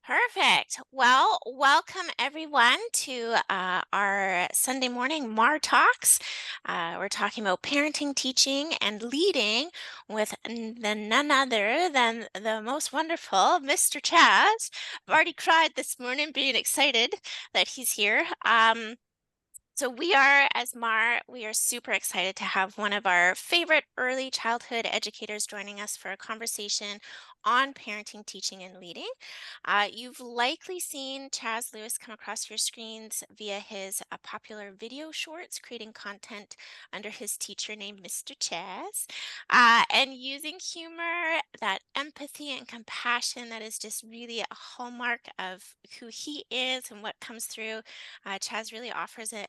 Perfect. Well, welcome everyone to our Sunday morning MAR Talks. We're talking about parenting, teaching, and leading with none other than the most wonderful Mr. Chazz. I've already cried this morning being excited that he's here. So we are, as Mar, we are super excited to have one of our favorite early childhood educators joining us for a conversation on parenting, teaching, and leading. You've likely seen Chazz Lewis come across your screens via his popular video shorts, creating content under his teacher name, Mr.Chazz, and using humor, that empathy and compassion that is just really a hallmark of who he is and what comes through. Chaz really offers a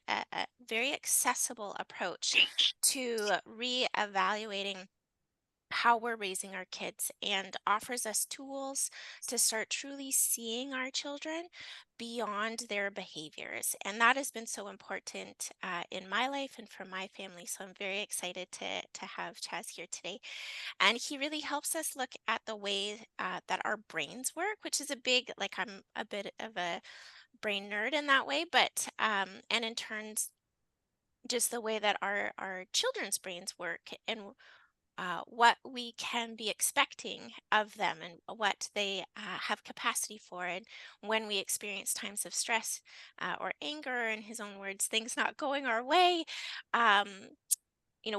very accessible approach to reevaluating how we're raising our kids and offers us tools to start truly seeing our children beyond their behaviors. And that has been so important in my life and for my family. So I'm very excited to have Chaz here today. And he really helps us look at the way that our brains work, which is a big, like, I'm a bit of a brain nerd in that way, but and in turns, just the way that our children's brains work and what we can be expecting of them and what they have capacity for, and when we experience times of stress or anger, in his own words, things not going our way. Um,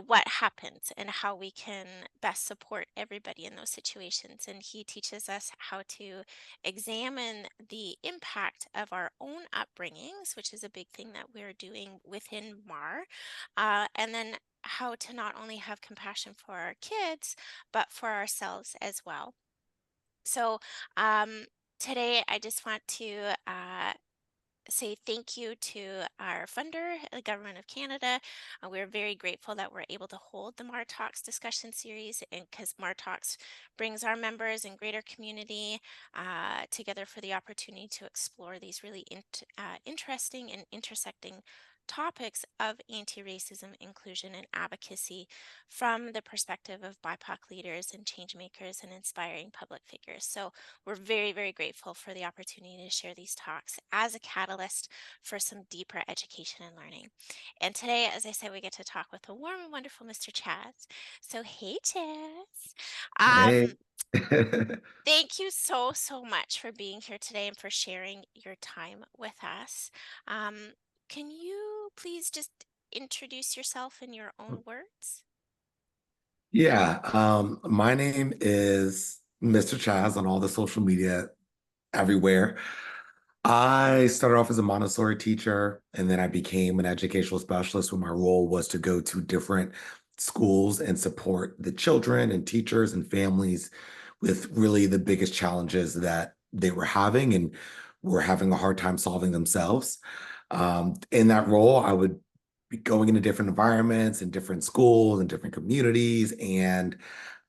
what happens and how we can best support everybody in those situations. And he teaches us how to examine the impact of our own upbringings, which is a big thing that we're doing within MAR, and then how to not only have compassion for our kids, but for ourselves as well. So um, today I just want to say thank you to our funder, the Government of Canada. We're very grateful that we're able to hold the MAR Talks discussion series, and because MAR Talks brings our members and greater community together for the opportunity to explore these really interesting and intersecting topics of anti-racism, inclusion, and advocacy from the perspective of BIPOC leaders and change makers and inspiring public figures. So we're very, very grateful for the opportunity to share these talks as a catalyst for some deeper education and learning. And today, as I said, we get to talk with the warm and wonderful Mr. Chazz. So, hey, Chazz. Hey. Um, Thank you so, so much for being here today and for sharing your time with us. Um, can you please just introduce yourself in your own words? Yeah, my name is Mr. Chaz on all the social media everywhere. I started off as a Montessori teacher, and then I became an educational specialist where my role was to go to different schools and support the children and teachers and families with really the biggest challenges that they were having and were having a hard time solving themselves. In that role, I would be going into different environments and different schools and different communities and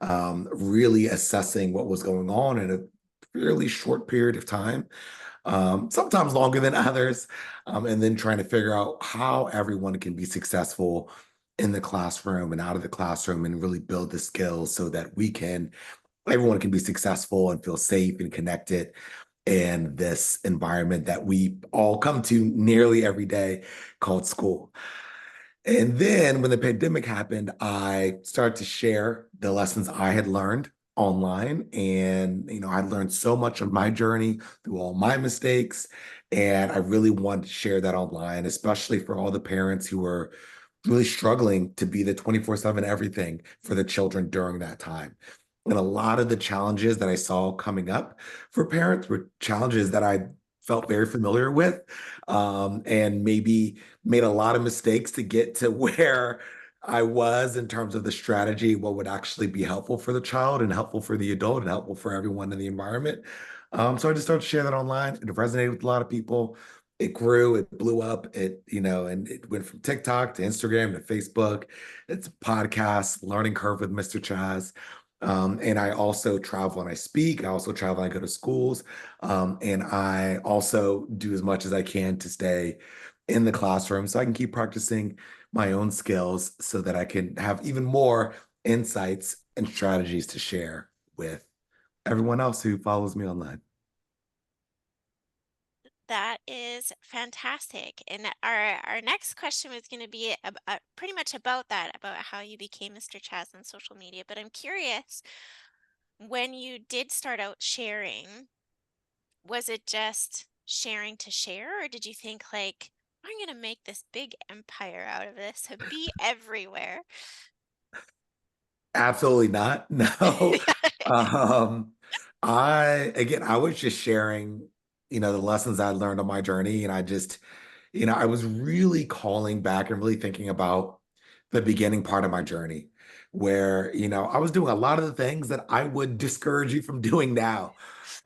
really assessing what was going on in a fairly short period of time, sometimes longer than others, and then trying to figure out how everyone can be successful in the classroom and out of the classroom and really build the skills so that everyone can be successful and feel safe and connected in this environment that we all come to nearly every day called school. And then when the pandemic happened, I started to share the lessons I had learned online. And, I learned so much of my journey through all my mistakes. And I really wanted to share that online, especially for all the parents who were really struggling to be the 24/7 everything for the children during that time. And a lot of the challenges that I saw coming up for parents were challenges that I felt very familiar with, and maybe made a lot of mistakes to get to where I was in terms of the strategy, what would actually be helpful for the child and helpful for the adult and helpful for everyone in the environment. So I just started to share that online. It resonated with a lot of people. It grew, it blew up, and it went from TikTok to Instagram to Facebook. It's a podcast, Learning Curve with Mr. Chaz. And I also travel and I speak. I also travel and I go to schools. And I also do as much as I can to stay in the classroom so I can keep practicing my own skills so that I can have even more insights and strategies to share with everyone else who follows me online. That is fantastic. And our next question was going to be pretty much about that, about how you became Mr. Chaz on social media. But I'm curious, when you did start out sharing, was it just sharing to share, or did you think like, I'm going to make this big empire out of this and be everywhere? Absolutely not. No. Um, I was just sharing, the lessons I learned on my journey. And I just, I was really calling back and really thinking about the beginning part of my journey where, I was doing a lot of the things that I would discourage you from doing now.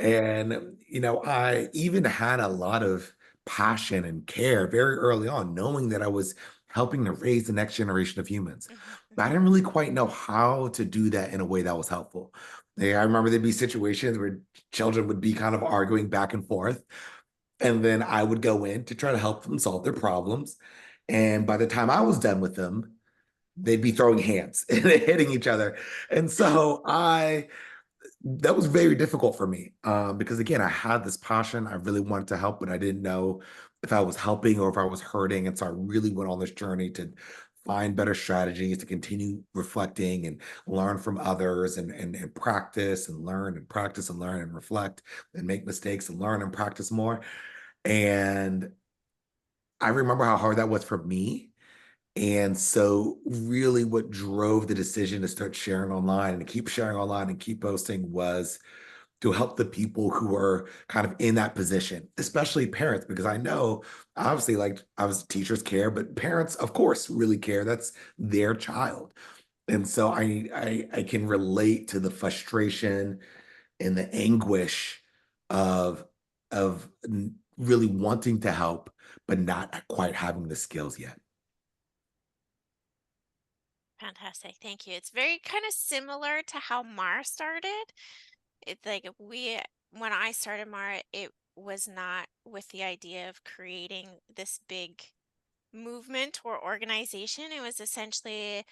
And, I even had a lot of passion and care very early on, knowing that I was helping to raise the next generation of humans. Mhm, But I mhm, didn't really quite know how to do that in a way that was helpful. Yeah, I remember there'd be situations where children would be kind of arguing back and forth. And then I would go in to try to help them solve their problems. And by the time I was done with them, they'd be throwing hands and hitting each other. And so that was very difficult for me because again, I had this passion. I really wanted to help, but I didn't know if I was helping or if I was hurting. And so I really went on this journey to find better strategies to continue reflecting and learn from others and practice and learn and practice and learn and reflect and make mistakes and learn and practice more. And I remember how hard that was for me. And so, really, what drove the decision to start sharing online and to keep sharing online and keep posting was to help the people who are kind of in that position, especially parents, because I know obviously, like obviously teachers care, but parents, of course, really care. That's their child. And so I can relate to the frustration and the anguish of really wanting to help, but not quite having the skills yet. fantastic. Thank you. It's very kind of similar to how Mara started. It's like when I started Mara, it was not with the idea of creating this big movement or organization. It was essentially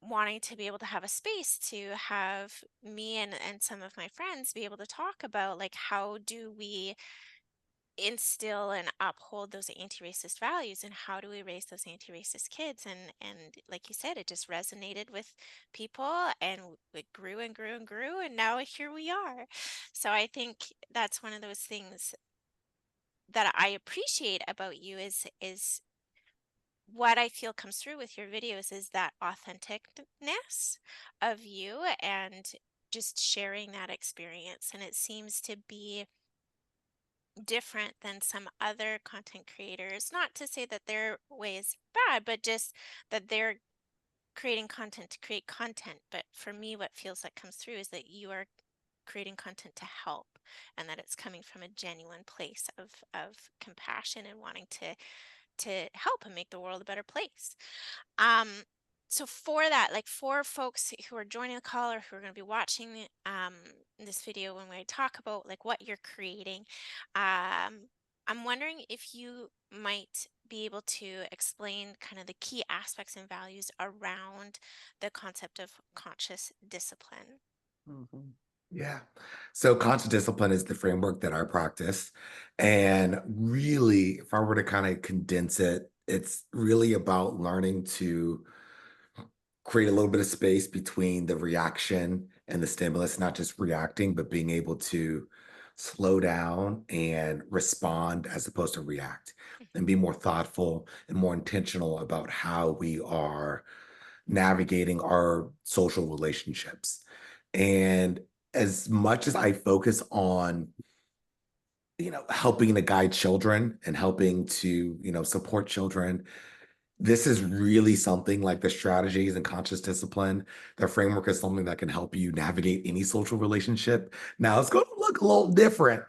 wanting to be able to have a space to have me and some of my friends be able to talk about like how do we instill and uphold those anti-racist values, and how do we raise those anti-racist kids, and like you said, it just resonated with people, and it grew and grew and grew, and now here we are. So I think that's one of those things that I appreciate about you is what I feel comes through with your videos is that authenticness of you and just sharing that experience. And it seems to be different than some other content creators. Not to say that their way is bad, but just that they're creating content to create content. But for me, what feels like comes through is that you are creating content to help, and that it's coming from a genuine place of compassion and wanting to help and make the world a better place. Um, so for that, like for folks who are joining the call or who are going to be watching this video when we talk about like what you're creating, I'm wondering if you might be able to explain kind of the key aspects and values around the concept of conscious discipline. Mhm. Yeah. So conscious discipline is the framework that I practice. And really, if I were to kind of condense it, it's really about learning to create a little bit of space between the reaction and the stimulus, not just reacting, but being able to slow down and respond as opposed to react and be more thoughtful and more intentional about how we are navigating our social relationships. And as much as I focus on, helping to guide children and helping to, support children, this is really something like the strategies and conscious discipline. The framework is something that can help you navigate any social relationship. Now, it's going to look a little different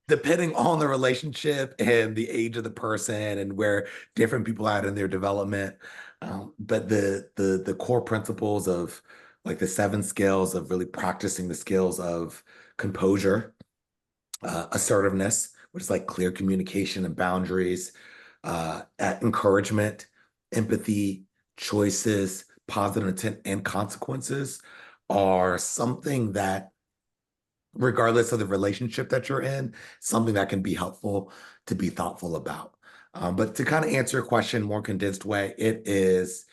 depending on the relationship and the age of the person and where different people are at in their development. But the core principles of like the seven skills of really practicing the skills of composure, assertiveness, which is like clear communication and boundaries, encouragement, empathy, choices, positive intent, and consequences are something that regardless of the relationship that you're in, something that can be helpful to be thoughtful about. But to kind of answer your question more condensed way, it is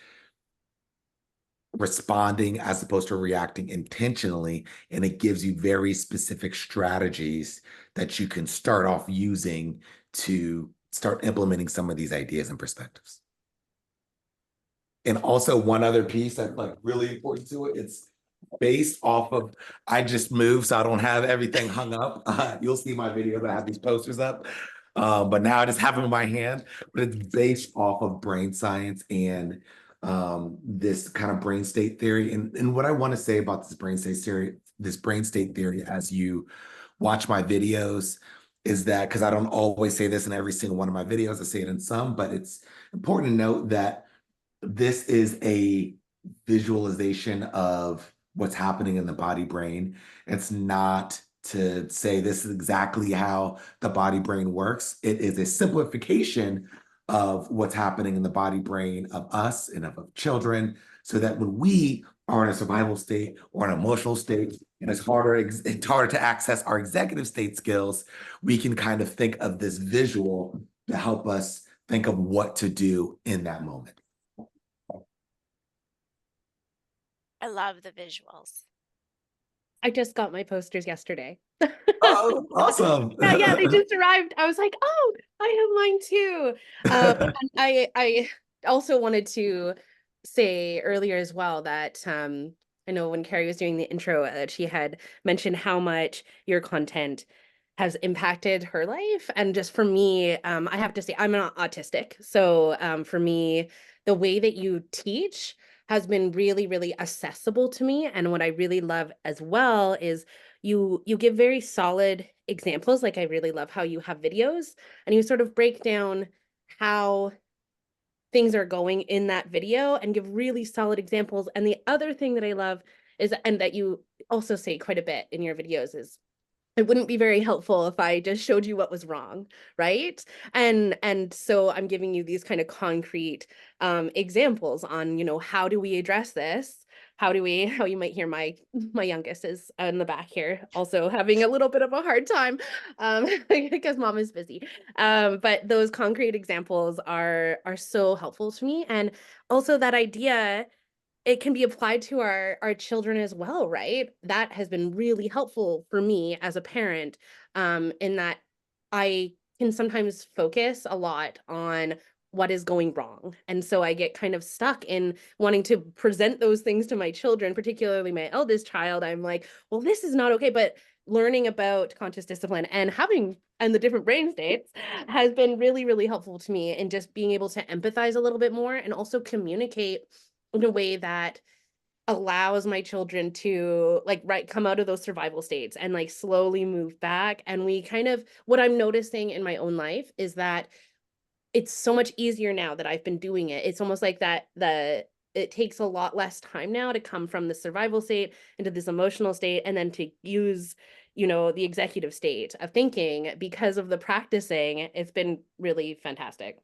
responding as opposed to reacting intentionally. And it gives you very specific strategies that you can start off using to start implementing some of these ideas and perspectives. And also one other piece that's like really important to it, it's based off of, I just moved, so I don't have everything hung up. You'll see my videos, I have these posters up. But now I just have them in my hand, but it's based off of brain science and this kind of brain state theory. And what I want to say about this brain state theory as you watch my videos is that, because I don't always say this in every single one of my videos, I say it in some, but it's important to note that this is a visualization of what's happening in the body brain. It's not to say this is exactly how the body brain works. It is a simplification of what's happening in the body brain of us and of children, so that when we are in a survival state or an emotional state, and it's harder to access our executive state skills, we can kind of think of this visual to help us think of what to do in that moment. I love the visuals. I just got my posters yesterday. Oh, awesome. Yeah, they just arrived. I was like, oh, I have mine too. And I also wanted to say earlier as well that I know when Carrie was doing the intro that she had mentioned how much your content has impacted her life. And just for me, I have to say I'm not autistic. So for me, the way that you teach has been really, really accessible to me. And what I really love as well is you give very solid examples. Like I really love how you have videos and you sort of break down how things are going in that video and give really solid examples. And the other thing that I love is, and that you also say quite a bit in your videos, is it wouldn't be very helpful if I just showed you what was wrong, right? And so I'm giving you these kind of concrete examples on, how do we address this? How you might hear my youngest is in the back here also having a little bit of a hard time because mom is busy. But those concrete examples are so helpful to me. And also that idea, it can be applied to our children as well, right? That has been really helpful for me as a parent, in that I can sometimes focus a lot on what is going wrong. And so I get kind of stuck in wanting to present those things to my children, particularly my eldest child. I'm like, well, this is not okay. But learning about conscious discipline and the different brain states has been really, really helpful to me in just being able to empathize a little bit more and also communicate in a way that allows my children to come out of those survival states and slowly move back. And we kind of, what I'm noticing in my own life is that it's so much easier now that I've been doing it. It's almost like it takes a lot less time now to come from the survival state into this emotional state and then to use the executive state of thinking. Because of the practicing, it's been really fantastic.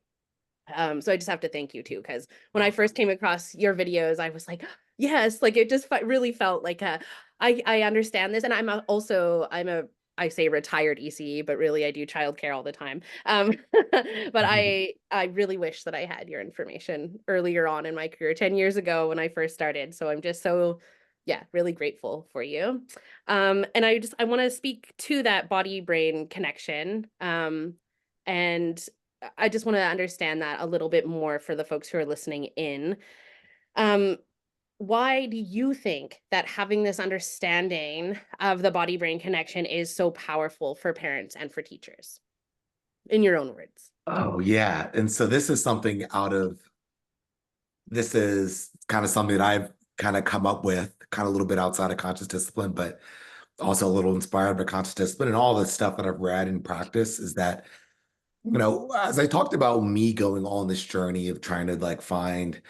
So I just have to thank you too, because when I first came across your videos, I was like, yes, it just really felt like I understand this. And I say retired ECE, but really I do childcare all the time. But I really wish that I had your information earlier on in my career, 10 years ago when I first started. So I'm just so, yeah, really grateful for you. And I want to speak to that body brain connection. And I just want to understand that a little bit more for the folks who are listening in. Why do you think that having this understanding of the body brain connection is so powerful for parents and for teachers? In your own words. Oh, yeah. And so this is kind of something that I've kind of come up with, kind of a little bit outside of conscious discipline, but also a little inspired by conscious discipline and all the stuff that I've read and practice is that, as I talked about me going on this journey of trying to find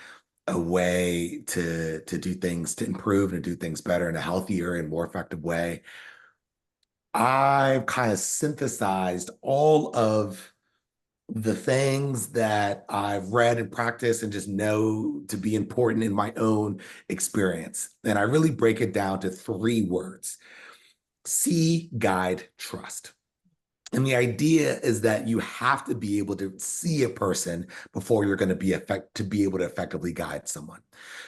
a way to do things to improve and to do things better in a healthier and more effective way. I've kind of synthesized all of the things that I've read and practiced and just know to be important in my own experience. And I really break it down to three words. See, guide, trust. And the idea is that you have to be able to see a person before you're going to be able to effectively guide someone.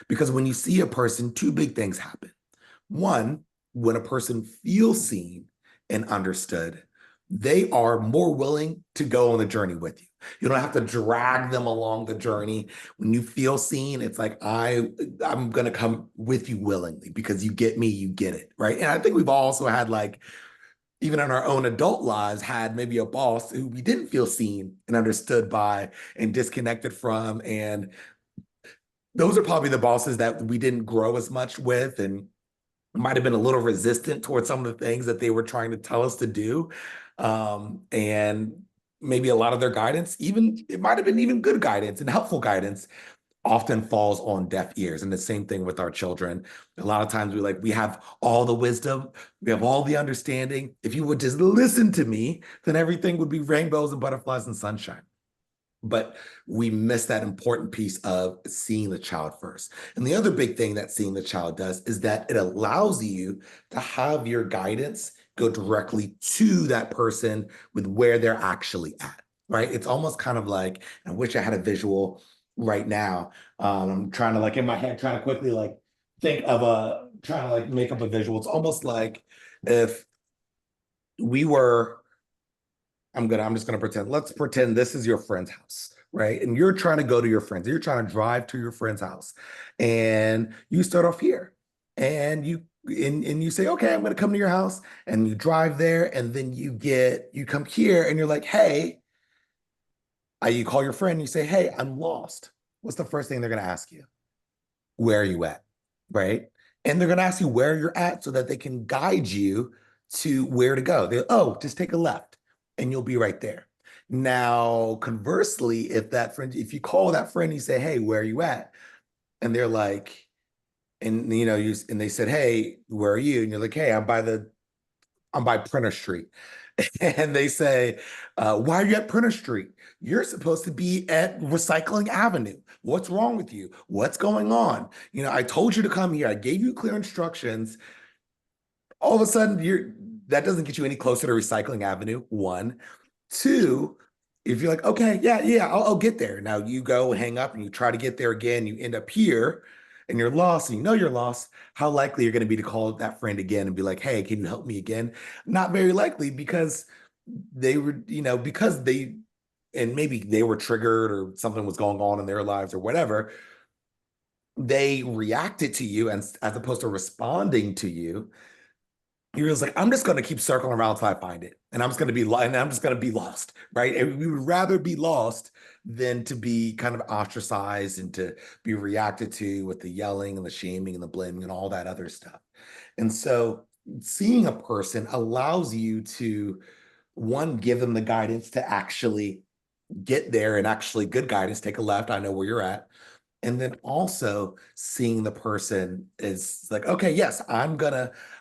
Because when you see a person, two big things happen. One, when a person feels seen and understood, they are more willing to go on the journey with you. You don't have to drag them along the journey. When you feel seen, it's like I'm gonna come with you willingly because you get me, you get it, right? And I think we've also had like even in our own adult lives had maybe a boss who we didn't feel seen and understood by and disconnected from, and those are probably the bosses that we didn't grow as much with and might have been a little resistant towards some of the things that they were trying to tell us to do. And maybe a lot of their guidance, even it might have been even good guidance and helpful guidance, often falls on deaf ears. And the same thing with our children. A lot of times we have all the wisdom, we have all the understanding. If you would just listen to me, then everything would be rainbows and butterflies and sunshine. But we miss that important piece of seeing the child first. And the other big thing that seeing the child does is that it allows you to have your guidance go directly to that person with where they're actually at, right? It's almost kind of like, I wish I had a visual right now. I'm trying to like in my head, trying to quickly like trying to like make up a visual. It's almost like if we were I'm just gonna pretend. Let's pretend this is your friend's house, right? And you're trying to go to your friend's. You're trying to drive to your friend's house, and you start off here, and you say, okay, I'm gonna come to your house, and you drive there, and then you come here, and you're like, hey, you call your friend, and you say, hey, I'm lost. What's the first thing they're gonna ask you? Where are you at? Right? And they're gonna ask you where you're at so that they can guide you to where to go. Oh, just take a left and you'll be right there. Now, conversely, if you call that friend, you say, hey, where are you at? And they're like, and and they said, hey, where are you? And you're like, hey, I'm by Printer Street. And they say, why are you at Printer Street? You're supposed to be at Recycling Avenue. What's wrong with you? What's going on? I told you to come here. I gave you clear instructions. All of a sudden, that doesn't get you any closer to Recycling Avenue, one. Two, if you're like, okay, yeah, I'll get there. Now you go hang up and you try to get there again, you end up here and you're lost and you know you're lost, how likely you're going to be to call that friend again and be like, hey, can you help me again? Not very likely because they were, and maybe they were triggered or something was going on in their lives or whatever. They reacted to you and as opposed to responding to you, you're just like, I'm just going to keep circling around until I find it. And I'm just going to be lost, right? And we would rather be lost than to be kind of ostracized and to be reacted to with the yelling and the shaming and the blaming and all that other stuff. And so seeing a person allows you to, one, give them the guidance to actually get there and actually good guidance, take a left, I know where you're at. And then also seeing the person is like, okay, yes, I'm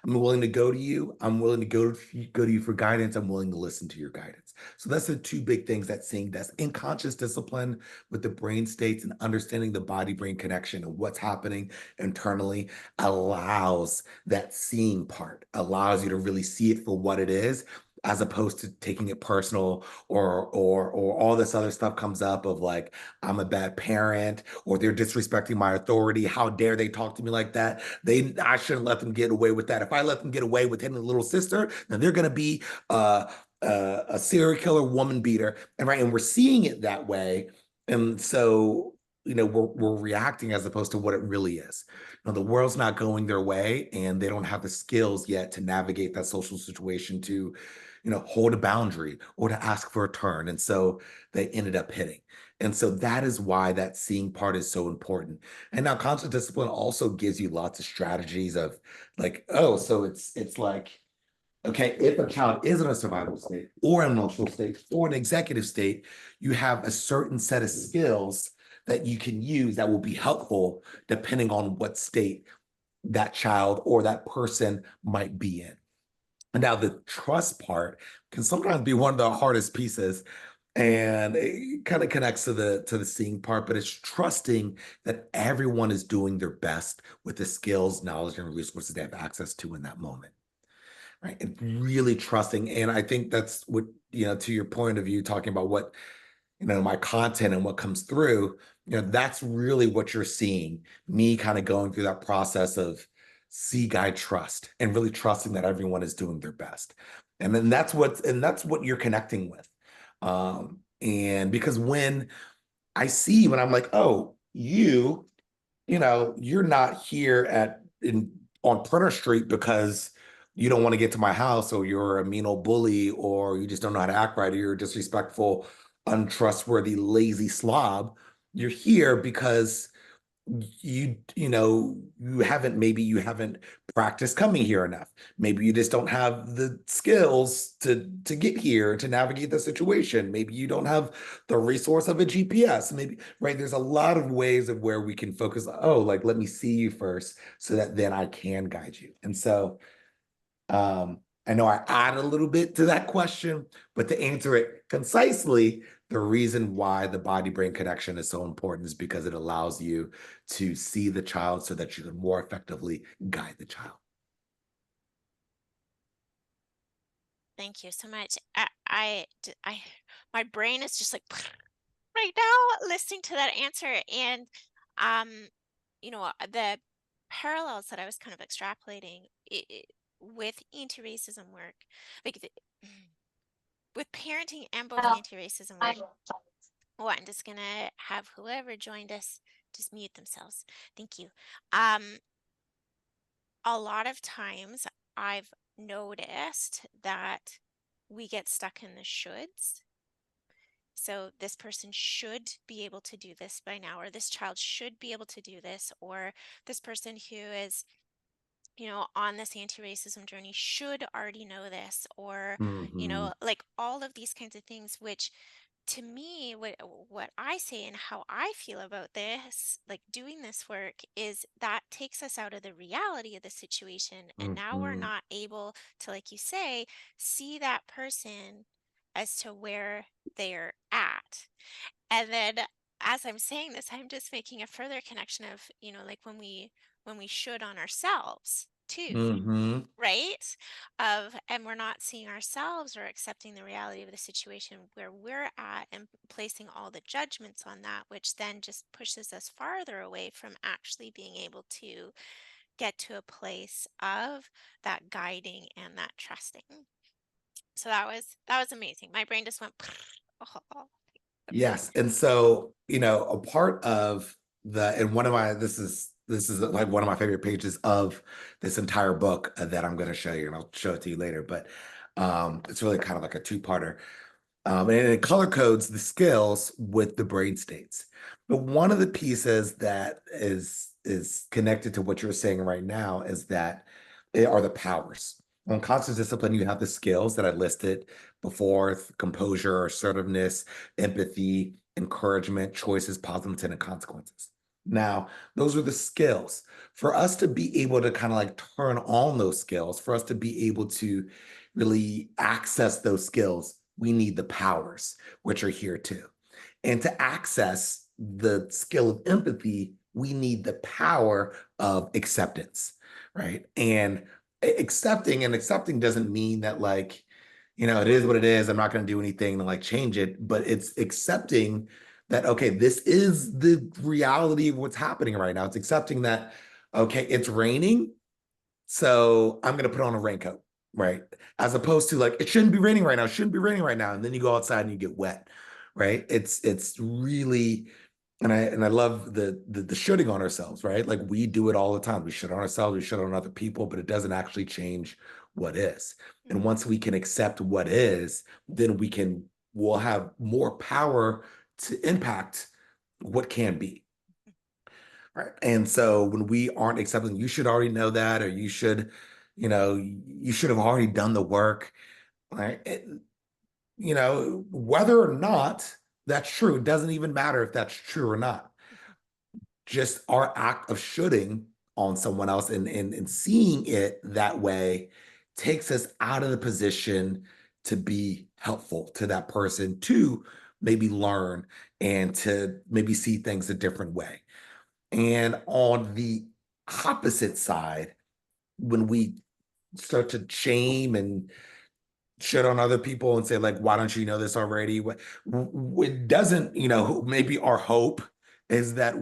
willing to go to you. I'm willing to go to you for guidance. I'm willing to listen to your guidance. So that's the two big things that seeing does. In conscious discipline with the brain states and understanding the body-brain connection and what's happening internally allows that seeing part, allows you to really see it for what it is, as opposed to taking it personal or all this other stuff comes up of like, I'm a bad parent or they're disrespecting my authority. How dare they talk to me like that? I shouldn't let them get away with that. If I let them get away with hitting a little sister, then they're going to be a serial killer woman beater. And we're seeing it that way. And so, we're reacting as opposed to what it really is. The world's not going their way and they don't have the skills yet to navigate that social situation to hold a boundary or to ask for a turn. And so they ended up hitting. And so that is why that seeing part is so important. And now conscious discipline also gives you lots of strategies of like, oh, so it's like, okay, if a child is in a survival state or an emotional state or an executive state, you have a certain set of skills that you can use that will be helpful depending on what state that child or that person might be in. And now the trust part can sometimes be one of the hardest pieces, and it kind of connects to the seeing part, but it's trusting that everyone is doing their best with the skills, knowledge, and resources they have access to in that moment. right? And really trusting. And I think that's what, to your point of view, talking about what, my content and what comes through, that's really what you're seeing. Me kind of going through that process of see, guide, trust, and really trusting that everyone is doing their best. And then that's what you're connecting with. And because when I'm like, oh, you're not here on Printer Street because you don't want to get to my house, or you're a mean old bully, or you just don't know how to act right, or you're a disrespectful, untrustworthy, lazy slob. You're here because you haven't practiced coming here enough. Maybe you just don't have the skills to get here, to navigate the situation. Maybe you don't have the resource of a GPS. Maybe, right? There's a lot of ways of where we can focus. Oh, like, let me see you first so that then I can guide you. And so I know I add a little bit to that question, but to answer it concisely, the reason why the body brain connection is so important is because it allows you to see the child so that you can more effectively guide the child. Thank you so much. My brain is just like right now listening to that answer, and um, the parallels that I was kind of extrapolating with anti-racism work, like with parenting and both anti-racism work. Oh, I'm just gonna have whoever joined us just mute themselves. Thank you. A lot of times I've noticed that we get stuck in the shoulds. So this person should be able to do this by now, or this child should be able to do this, or this person who is, on this anti-racism journey should already know this, or, Mhm. like all of these kinds of things, which to me, what I say and how I feel about this, like doing this work, is that takes us out of the reality of the situation. And now we're Mhm. not able to, like you say, see that person as to where they're at. And then as I'm saying this, I'm just making a further connection of, like when we should on ourselves too, Mhm. right? And we're not seeing ourselves or accepting the reality of the situation where we're at and placing all the judgments on that, which then just pushes us farther away from actually being able to get to a place of that guiding and that trusting. So that was amazing. My brain just went oh, Yes. And so, a part of and one of my, this is like one of my favorite pages of this entire book that I'm going to show you, and I'll show it to you later, but it's really kind of like a two-parter. And it color codes the skills with the brain states. But one of the pieces that is connected to what you're saying right now is that they are the powers. On conscious discipline, you have the skills that I listed before: composure, assertiveness, empathy, encouragement, choices, positive intent, and consequences. Now, those are the skills. For us to be able to kind of like turn on those skills, for us to be able to really access those skills, we need the powers, which are here too. And to access the skill of empathy, we need the power of acceptance, right? And accepting doesn't mean that, like, it is what it is. I'm not going to do anything to like change it, but it's accepting that, okay, this is the reality of what's happening right now. It's accepting that, okay, it's raining, so I'm going to put on a raincoat, right? As opposed to like, it shouldn't be raining right now, it shouldn't be raining right now. And then you go outside and you get wet, right? It's really, and I love the shooting on ourselves, right? Like, we do it all the time. We shoot on ourselves, we shoot on other people, but it doesn't actually change what is. And mhm. once we can accept what is, then we'll have more power to impact what can be. Right. And so when we aren't accepting, you should already know that, or you should have already done the work, right? Whether or not that's true, it doesn't even matter if that's true or not. Just our act of shoulding on someone else and seeing it that way takes us out of the position to be helpful to that person, to maybe learn and to maybe see things a different way. And on the opposite side, when we start to shame and shit on other people and say like, why don't you know this already? It doesn't, maybe our hope is that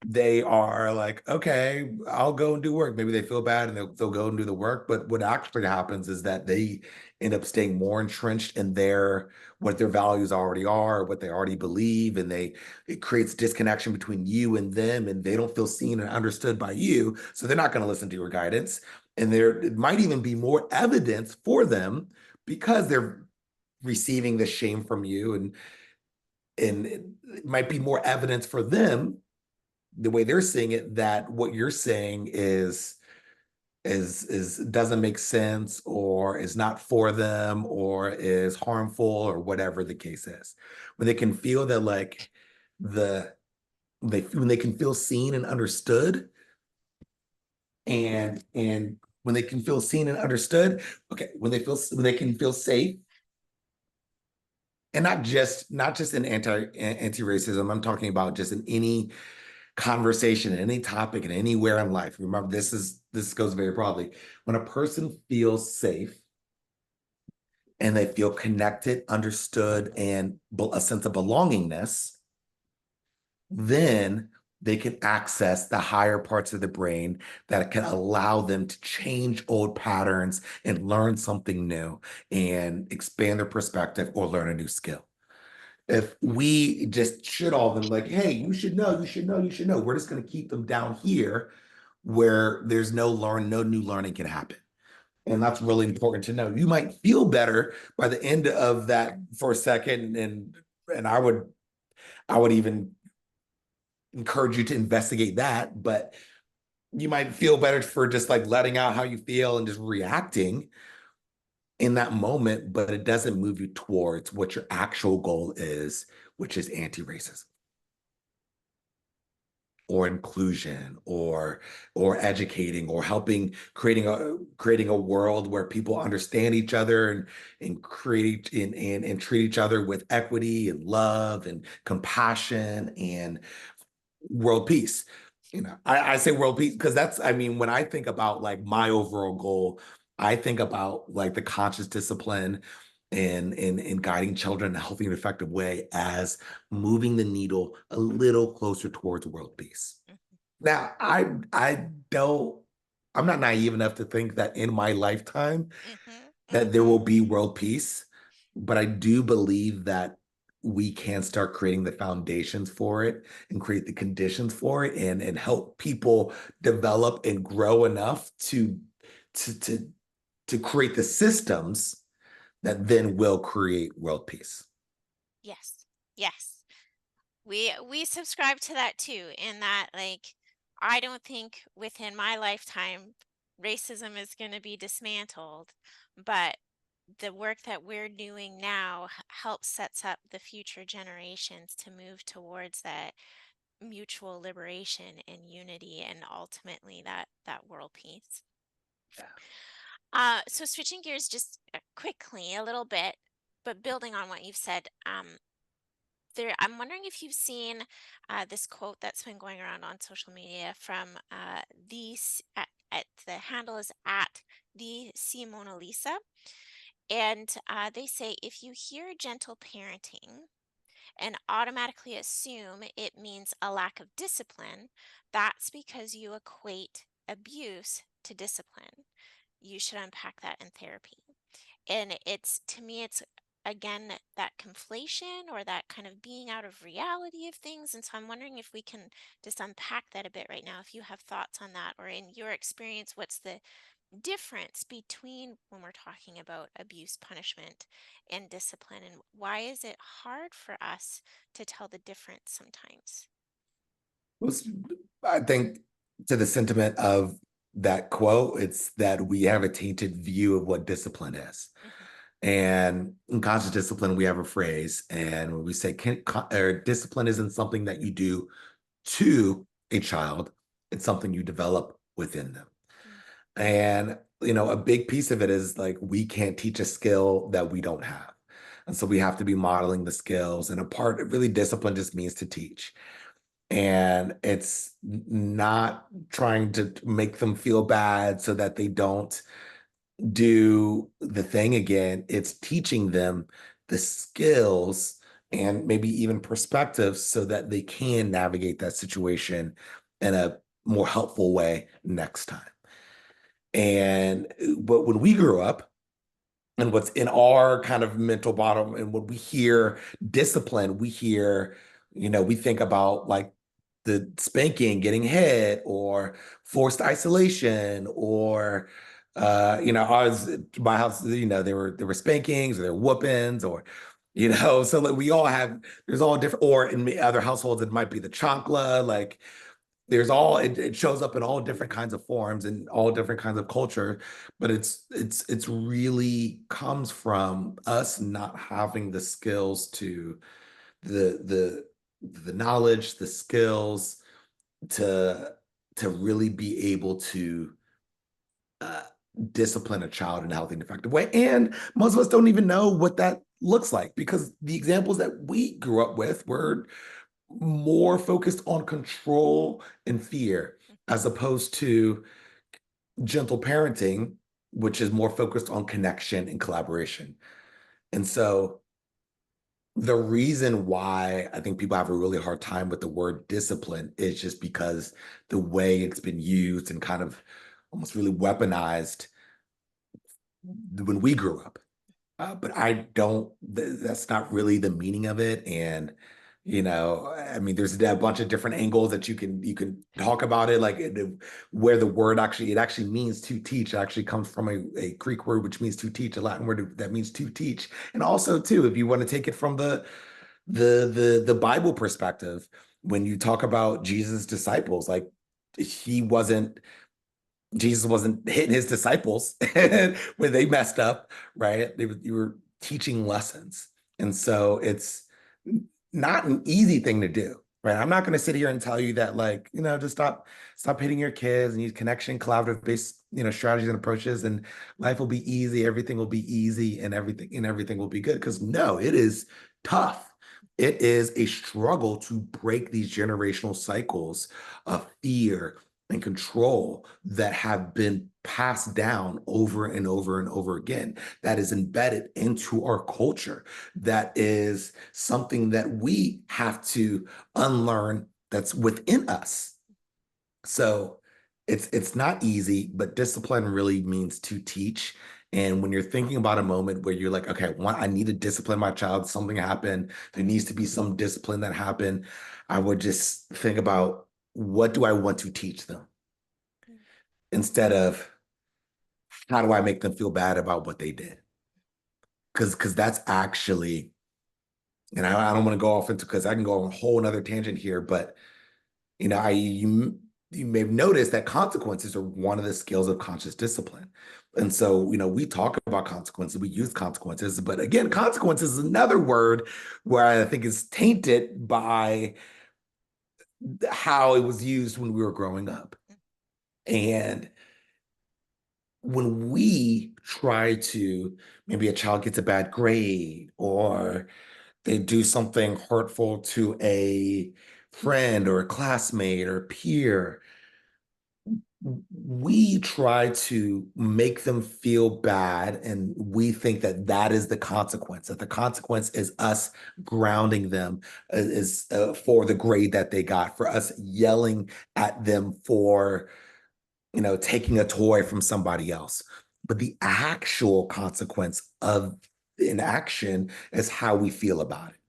they are like, okay, I'll go and do work. Maybe they feel bad and they'll go and do the work. But what actually happens is that they end up staying more entrenched in what their values already are, what they already believe, and it creates disconnection between you and them, and they don't feel seen and understood by you. So they're not going to listen to your guidance. And it might even be more evidence for them because they're receiving the shame from you, and it might be more evidence for them the way they're seeing it that what you're saying is doesn't make sense or is not for them or is harmful or whatever the case is. When they can feel that like when they can feel seen and understood, and when they can feel seen and understood, okay, when they can feel safe, and not just in anti-racism, I'm talking about just in any conversation, in any topic, and anywhere in life. Remember, this goes very broadly. When a person feels safe and they feel connected, understood, and a sense of belongingness, then they can access the higher parts of the brain that can allow them to change old patterns and learn something new and expand their perspective or learn a new skill. If we just shit all them like, hey, you should know, you should know, you should know, we're just going to keep them down here where there's no new learning can happen. And that's really important to know. You might feel better by the end of that for a second, and I would even encourage you to investigate that, but you might feel better for just like letting out how you feel and just reacting in that moment, but it doesn't move you towards what your actual goal is, which is anti-racism or inclusion or educating or helping creating a world where people understand each other and create and treat each other with equity and love and compassion and world peace. I say world peace because I mean, when I think about like my overall goal, I think about like the conscious discipline and guiding children in a healthy and effective way as moving the needle a little closer towards world peace. Now, I'm not naive enough to think that in my lifetime Mm-hmm. that there Mm-hmm. will be world peace, but I do believe that we can start creating the foundations for it and create the conditions for it and help people develop and grow enough to to to create the systems that then will create world peace. Yes. Yes. We subscribe to that too, in that like I don't think within my lifetime racism is going to be dismantled, but the work that we're doing now helps sets up the future generations to move towards that mutual liberation and unity and ultimately that world peace. So switching gears just quickly a little bit, but building on what you've said, I'm wondering if you've seen this quote that's been going around on social media from the handle is at the Mona Lisa, and they say if you hear gentle parenting and automatically assume it means a lack of discipline, that's because you equate abuse to discipline. You should unpack that in therapy. And it's, to me, it's again that conflation or that kind of being out of reality of things. And so I'm wondering if we can just unpack that a bit right now, if you have thoughts on that, or in your experience, what's the difference between when we're talking about abuse, punishment, and discipline, and why is it hard for us to tell the difference sometimes? Well, I think to the sentiment of that quote, it's that we have a tainted view of what discipline is. Hmm. And in conscious discipline, we have a phrase, and when we say discipline isn't something that you do to a child, it's something you develop within them. And, a big piece of it is like we can't teach a skill that we don't have. And so we have to be modeling the skills. And a part, really, discipline just means to teach. And it's not trying to make them feel bad so that they don't do the thing again. It's teaching them the skills and maybe even perspectives so that they can navigate that situation in a more helpful way next time. And but when we grew up, and what's in our kind of mental bottom, and when we hear discipline, we hear, we think about like the spanking, getting hit, or forced isolation, or ours, my house, there were spankings, or there were whoopings, or so like we all have, there's all different, or in other households it might be the chancla, like there's all it shows up in all different kinds of forms and all different kinds of culture, but it's really comes from us not having the skills to the the the knowledge, the skills to really be able to uh, discipline a child in a healthy and effective way. And most of us don't even know what that looks like, because the examples that we grew up with were more focused on control and fear, as opposed to gentle parenting, which is more focused on connection and collaboration. And so the reason why I think people have a really hard time with the word discipline is just because the way it's been used and kind of almost really weaponized when we grew up. But I don't, that's not really the meaning of it. And, I mean, there's a bunch of different angles that you can talk about it, like where the word actually, it actually means to teach. It actually comes from a Greek word, which means to teach, a Latin word that means to teach. And also too, if you want to take it from the Bible perspective, when you talk about Jesus' disciples, like he wasn't Jesus wasn't hitting his disciples when they messed up, right? You were teaching lessons. And so it's not an easy thing to do, right? I'm not going to sit here and tell you that, like, just stop hitting your kids and use connection, collaborative based, strategies and approaches, and life will be easy, everything will be easy, and everything will be good. Because no, it is tough. It is a struggle to break these generational cycles of fear and control that have been passed down over and over and over again, that is embedded into our culture, that is something that we have to unlearn, that's within us. So it's not easy, but discipline really means to teach. And when you're thinking about a moment where you're like, okay, I need to discipline my child, something happened, there needs to be some discipline that happened, I would just think about, what do I want to teach them? Instead of, how do I make them feel bad about what they did? Because that's actually, and I don't want to go off into, because I can go on a whole another tangent here, but you may have noticed that consequences are one of the skills of conscious discipline. And so, we talk about consequences, we use consequences, but again, consequences is another word where I think is tainted by how it was used when we were growing up. And when we try to, maybe a child gets a bad grade, or they do something hurtful to a friend or a classmate or a peer, we try to make them feel bad, and we think that that is the consequence, that the consequence is us grounding them, is for the grade that they got, for us yelling at them for taking a toy from somebody else. But the actual consequence of inaction is how we feel about it,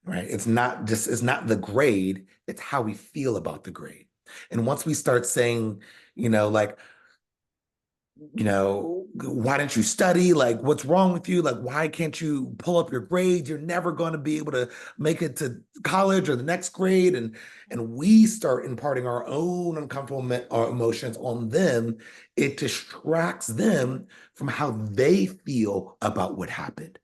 right? It's not the grade, it's how we feel about the grade. And once we start saying, like, why didn't you study? Like, what's wrong with you? Like, why can't you pull up your grades? You're never going to be able to make it to college or the next grade. And we start imparting our own uncomfortable emotions on them. It distracts them from how they feel about what happened,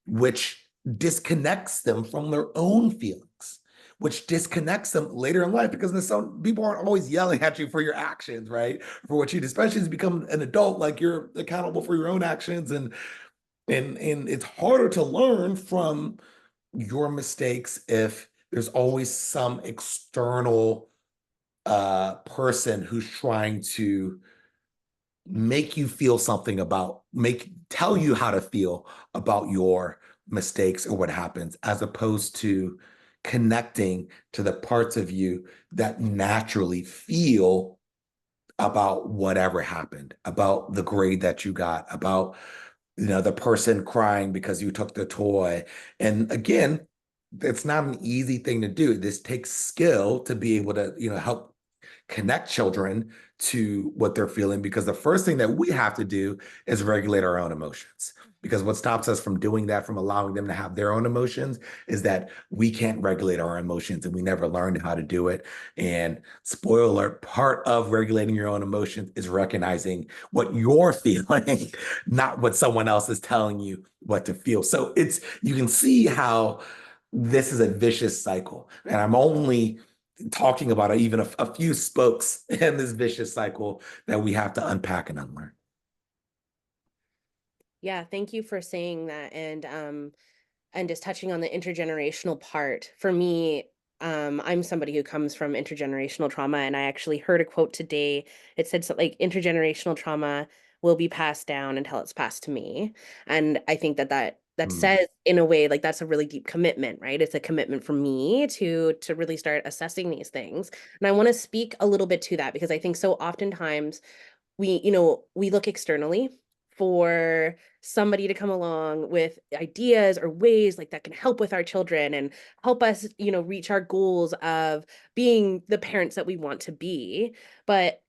which disconnects them from their own feelings, which disconnects them later in life, because some people aren't always yelling at you for your actions, right? For what you did, especially as you become an adult, like you're accountable for your own actions, and it's harder to learn from your mistakes if there's always some external person who's trying to make you feel something about, tell you how to feel about your mistakes or what happens, as opposed to connecting to the parts of you that naturally feel about whatever happened, about the grade that you got, about, the person crying because you took the toy. And again, it's not an easy thing to do. This takes skill to be able to, help connect children to what they're feeling, because the first thing that we have to do is regulate our own emotions, because what stops us from doing that, from allowing them to have their own emotions, is that we can't regulate our emotions and we never learned how to do it. And spoiler alert, part of regulating your own emotions is recognizing what you're feeling, not what someone else is telling you what to feel. So you can see how this is a vicious cycle, and I'm only talking about even a few spokes in this vicious cycle that we have to unpack and unlearn. Yeah, thank you for saying that. And just touching on the intergenerational part. For me, I'm somebody who comes from intergenerational trauma, and I actually heard a quote today. It said something like intergenerational trauma will be passed down until it's passed to me. And I think that Mm, says, in a way, like, that's a really deep commitment, right? It's a commitment for me to really start assessing these things. And I want to speak a little bit to that, because I think so oftentimes we look externally for somebody to come along with ideas or ways like that can help with our children and help us, reach our goals of being the parents that we want to be. But,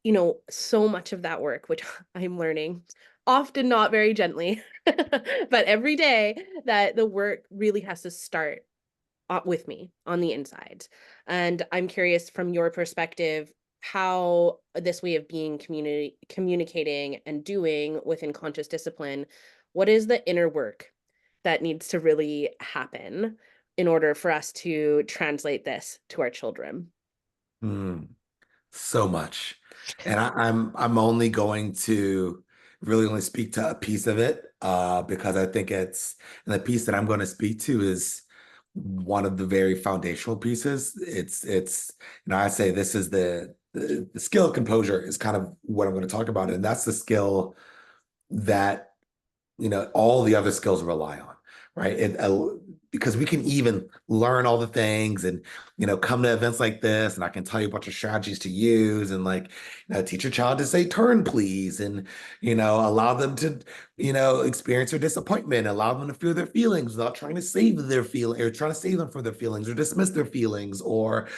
so much of that work, which I'm learning, often not very gently, but every day, that the work really has to start with me on the inside. And I'm curious, from your perspective, how this way of being, communicating and doing within conscious discipline, what is the inner work that needs to really happen in order for us to translate this to our children? mm, so much. And I'm only going to really only speak to a piece of it, because I think and the piece that I'm going to speak to is one of the very foundational pieces. I say this is the skill of composure is kind of what I'm going to talk about. And that's the skill that all the other skills rely on, right? Because we can even learn all the things and, come to events like this, and I can tell you a bunch of strategies to use, and like, teach your child to say turn, please, and, allow them to, experience their disappointment, allow them to feel their feelings without trying to save their feeling or trying to save them for their feelings or dismiss their feelings or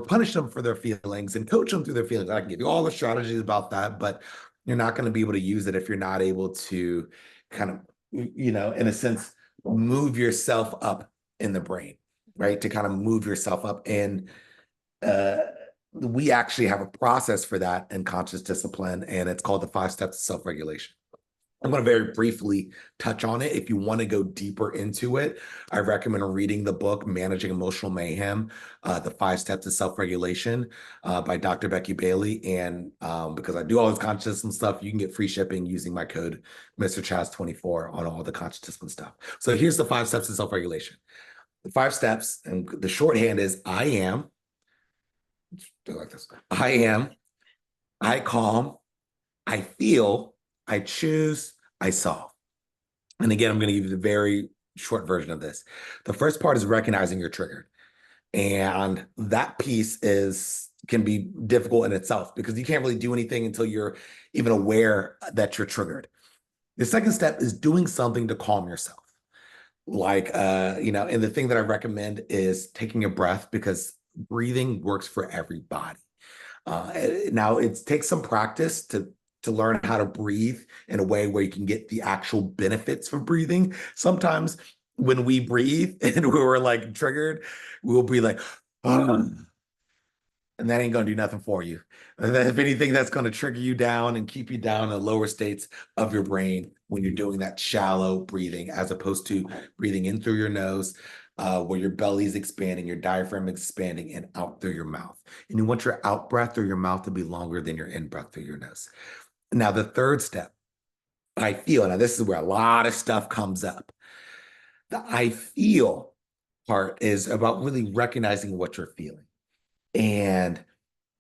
punish them for their feelings and coach them through their feelings. I can give you all the strategies about that, but you're not going to be able to use it if you're not able to kind of, in a sense, move yourself up in the brain, right? To kind of move yourself up. And uh, we actually have a process for that in conscious discipline, and it's called the 5 steps of self-regulation. I'm going to very briefly touch on it. If you want to go deeper into it, I recommend reading the book Managing Emotional Mayhem, The 5 Steps of Self-Regulation, by Dr. Becky Bailey. And because I do all this conscious discipline stuff, you can get free shipping using my code Mr.Chazz24 on all the conscious discipline stuff. So here's the 5 steps of self-regulation. The 5 steps, and the shorthand is I am, do like this. I am, I calm, I feel, I choose, I solve. And again, I'm going to give you the very short version of this. The first part is recognizing you're triggered. And that piece can be difficult in itself, because you can't really do anything until you're even aware that you're triggered. The second step is doing something to calm yourself. Like, and the thing that I recommend is taking a breath, because breathing works for everybody. Now it takes some practice to learn how to breathe in a way where you can get the actual benefits from breathing. Sometimes when we breathe and we're like triggered, we'll be like, oh, and that ain't gonna do nothing for you. And then if anything, that's gonna trigger you down and keep you down in the lower states of your brain when you're doing that shallow breathing, as opposed to breathing in through your nose, where your belly is expanding, your diaphragm is expanding, and out through your mouth. And you want your out breath through your mouth to be longer than your in breath through your nose. Now, the third step, I feel, now this is where a lot of stuff comes up. The I feel part is about really recognizing what you're feeling. And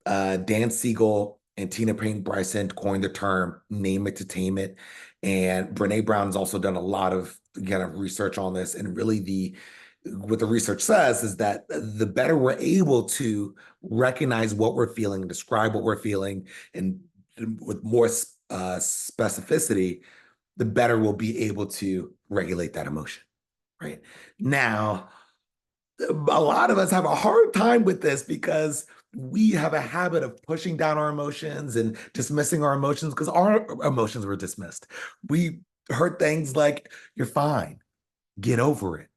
Dan Siegel and Tina Payne Bryson coined the term name it to tame it. And Brene Brown's also done a lot of kind of research on this. And really what the research says is that the better we're able to recognize what we're feeling, describe what we're feeling, and with more specificity, the better we'll be able to regulate that emotion, right? Now, a lot of us have a hard time with this because we have a habit of pushing down our emotions and dismissing our emotions because our emotions were dismissed. We heard things like, you're fine, get over it.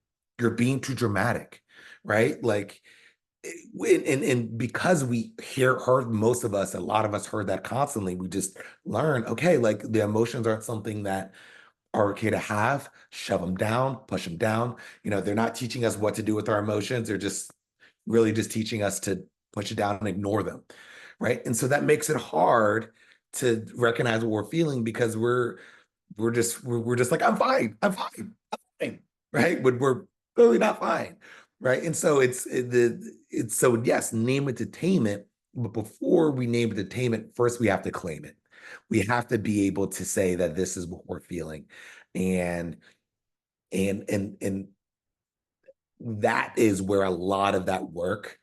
You're being too dramatic, right? Like, and because we heard most of us, a lot of us heard that constantly, we just learn, okay, like the emotions aren't something that are okay to have, shove them down, push them down. They're not teaching us what to do with our emotions. They're just really just teaching us to push it down and ignore them, right? And so that makes it hard to recognize what we're feeling because we're just like, I'm fine, right? But we're clearly not fine, right? And so it's so yes, name it to tame it. But before we name it to tame it, first we have to claim it. We have to be able to say that this is what we're feeling, and and that is where a lot of that work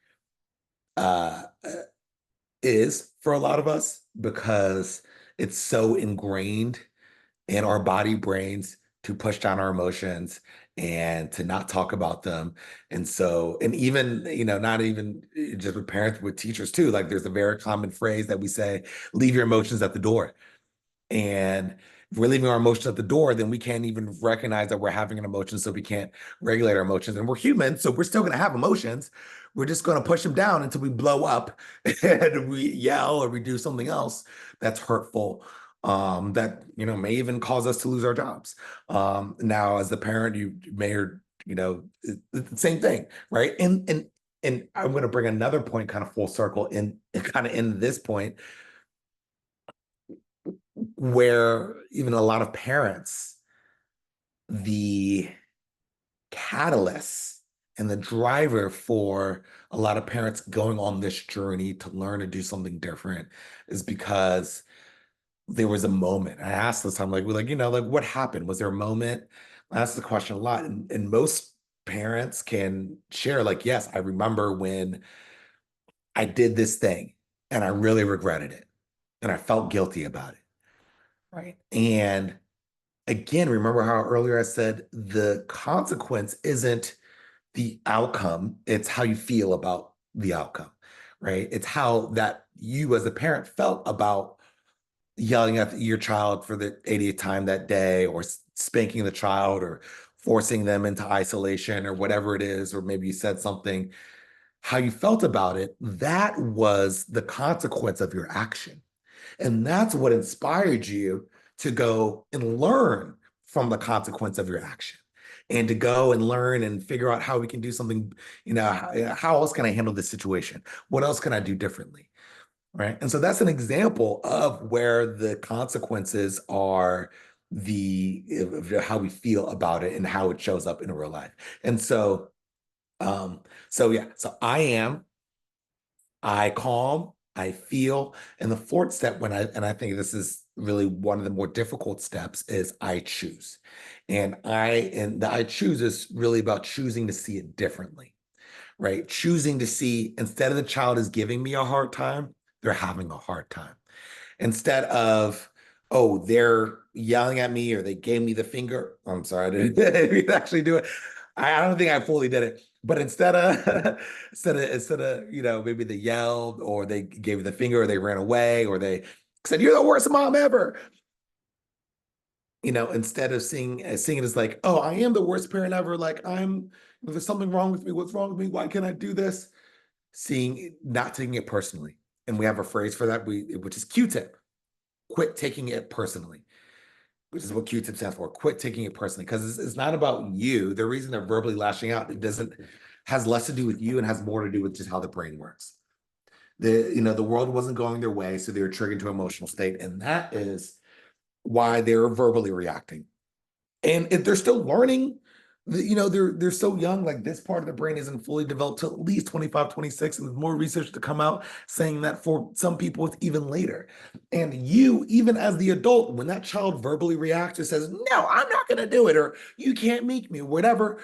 uh, is for a lot of us because it's so ingrained in our body brains to push down our emotions and to not talk about them. And so, and even, not even just with parents, with teachers too, like there's a very common phrase that we say, leave your emotions at the door. And if we're leaving our emotions at the door, then we can't even recognize that we're having an emotion. So we can't regulate our emotions. And we're human. So we're still going to have emotions. We're just going to push them down until we blow up and we yell or we do something else that's hurtful. That may even cause us to lose our jobs. Now, as the parent, you may or it's the same thing, right? And I'm going to bring another point kind of full circle in kind of in this point where even a lot of parents, the catalyst and the driver for a lot of parents going on this journey to learn to do something different is because there was a moment. I asked this, I'm like, like what happened? Was there a moment? I asked the question a lot, and most parents can share, like, yes, I remember when I did this thing and I really regretted it and I felt guilty about it. Right. And again, remember how earlier I said the consequence isn't the outcome, it's how you feel about the outcome, right? It's how that you as a parent felt about yelling at your child for the 80th time that day, or spanking the child, or forcing them into isolation, or whatever it is, or maybe you said something, how you felt about it, that was the consequence of your action. And that's what inspired you to go and learn from the consequence of your action and to go and learn and figure out how we can do something, how else can I handle this situation? What else can I do differently? Right. And so that's an example of where the consequences are of how we feel about it and how it shows up in real life. And so yeah, so I calm, I feel, and the fourth step and I think this is really one of the more difficult steps is I choose. And the I choose is really about choosing to see it differently, right? Choosing to see instead of the child is giving me a hard time, they're having a hard time. Instead of, oh, they're yelling at me or they gave me the finger. I'm sorry, I didn't actually do it. I don't think I fully did it. But instead of instead of maybe they yelled or they gave me the finger or they ran away or they said you're the worst mom ever. Instead of seeing it as like, oh, I am the worst parent ever. Like there's something wrong with me. What's wrong with me? Why can't I do this? Not taking it personally. And we have a phrase for that, which is Q-tip. Quit taking it personally, which is what Q-tip stands for. Quit taking it personally, because it's not about you. The reason they're verbally lashing out, has less to do with you and has more to do with just how the brain works. The world wasn't going their way, so they were triggered to an emotional state, and that is why they're verbally reacting. And if they're still learning they're so young, like this part of the brain isn't fully developed till at least 25, 26, and there's more research to come out saying that for some people it's even later. And you, even as the adult, when that child verbally reacts or says, no, I'm not going to do it, or you can't make me, whatever,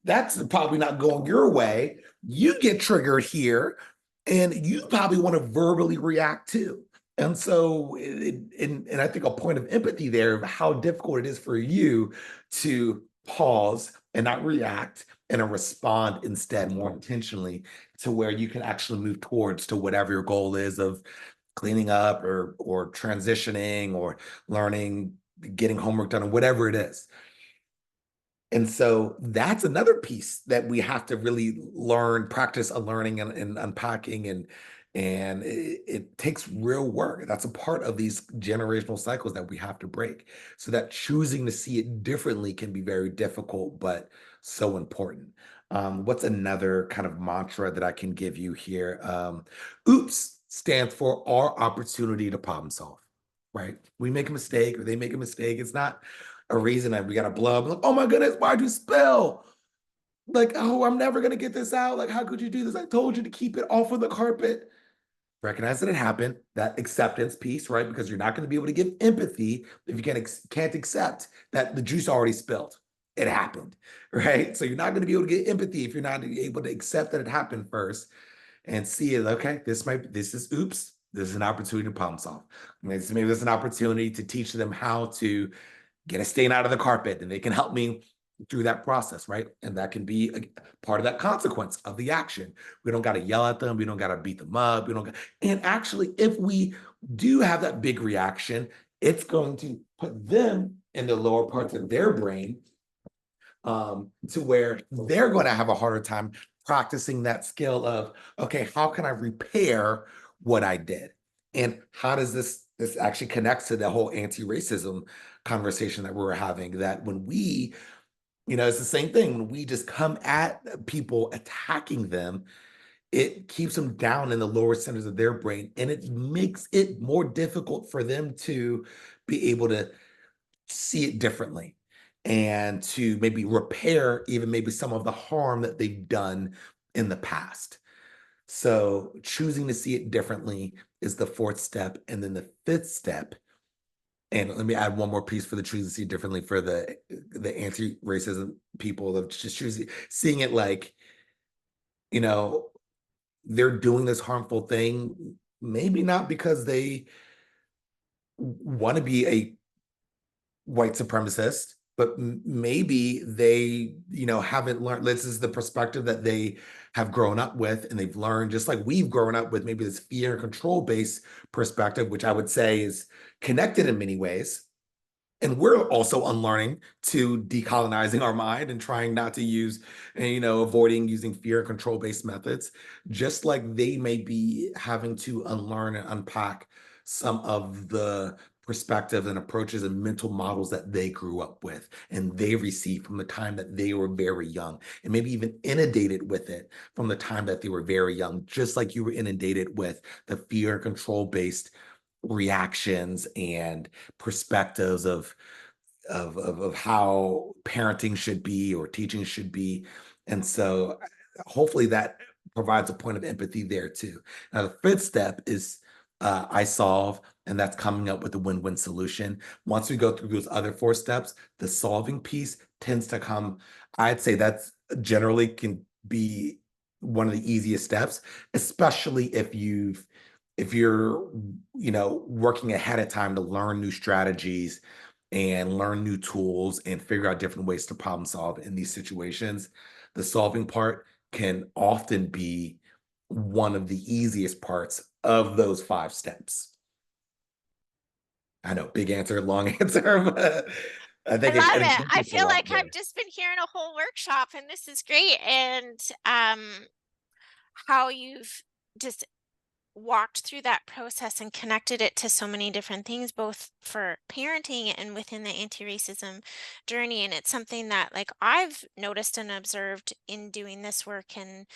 that's probably not going your way. You get triggered here, and you probably want to verbally react too. And so, and I think a point of empathy there of how difficult it is for you to pause and not react and respond instead more intentionally to where you can actually move towards to whatever your goal is of cleaning up or transitioning or learning, getting homework done, or whatever it is. And so that's another piece that we have to really learn, practice learning and unpacking, and it takes real work. That's a part of these generational cycles that we have to break. So that choosing to see it differently can be very difficult, but so important. What's another kind of mantra that I can give you here? Oops stands for our opportunity to problem solve, right? We make a mistake or they make a mistake. It's not a reason that we got to blow up. Like, oh my goodness, why'd you spill? Like, oh, I'm never gonna get this out. Like, how could you do this? I told you to keep it off of the carpet. Recognize that it happened, that acceptance piece, right? Because you're not going to be able to give empathy if you can't accept that the juice already spilled. It happened, right? So you're not going to be able to get empathy if you're not able to accept that it happened first and see it. Okay, this is oops. This is an opportunity to problem solve. Maybe this is an opportunity to teach them how to get a stain out of the carpet, and they can help me through that process, right? And that can be a part of that consequence of the action. We don't got to yell at them. We don't got to beat them up. We don't. And actually, if we do have that big reaction, it's going to put them in the lower parts of their brain, to where they're going to have a harder time practicing that skill of, okay, how can I repair what I did? And how does this actually connects to the whole anti-racism conversation that we were having, that when we, it's the same thing. When we just come at people attacking them, it keeps them down in the lower centers of their brain, and it makes it more difficult for them to be able to see it differently and to maybe repair even maybe some of the harm that they've done in the past. So choosing to see it differently is the fourth step. And then the fifth step, and let me add one more piece for the choosing to see it differently for the anti-racism people, of just choosing seeing it like, you know, they're doing this harmful thing, maybe not because they want to be a white supremacist, but maybe they, haven't learned. This is the perspective that they have grown up with, and they've learned, just like we've grown up with, maybe this fear and control based perspective, which I would say is connected in many ways. And we're also unlearning to decolonizing our mind and trying not to use, and, avoiding using fear and control based methods, just like they may be having to unlearn and unpack some of the perspectives and approaches and mental models that they grew up with and they received from the time that they were very young, and maybe even inundated with it from the time that they were very young, just like you were inundated with the fear and control based reactions and perspectives of how parenting should be or teaching should be. And so hopefully that provides a point of empathy there too. Now the fifth step is I solve, and that's coming up with a win-win solution. Once we go through those other four steps, the solving piece tends to come. I'd say that's generally can be one of the easiest steps, especially if you're working ahead of time to learn new strategies and learn new tools and figure out different ways to problem solve in these situations. The solving part can often be one of the easiest parts of those five steps. I know, big answer, long answer, but I I think love it it. I encompasses a feel lot like I've there. just been hearing a whole workshop, and this is great. And how you've just walked through that process and connected it to so many different things, both for parenting and within the anti-racism journey. And it's something that, like, I've noticed and observed in doing this work, and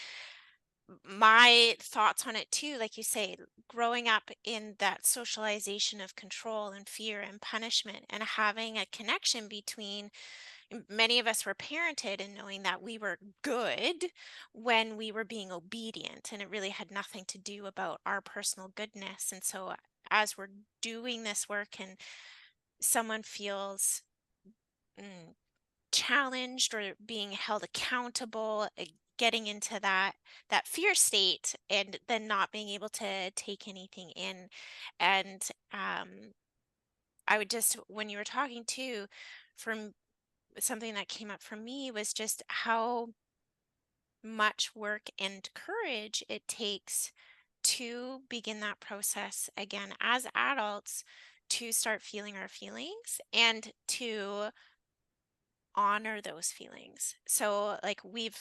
my thoughts on it too, like you say, growing up in that socialization of control and fear and punishment, and having a connection between many of us were parented in knowing that we were good when we were being obedient, and it really had nothing to do about our personal goodness. And so as we're doing this work and someone feels mm, challenged or being held accountable, getting into that fear state and then not being able to take anything in. And I would just, when you were talking too, from something that came up for me was just how much work and courage it takes to begin that process again as adults, to start feeling our feelings and to honor those feelings. So, like, we've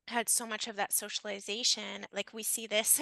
had so much of that socialization. Like, we see this,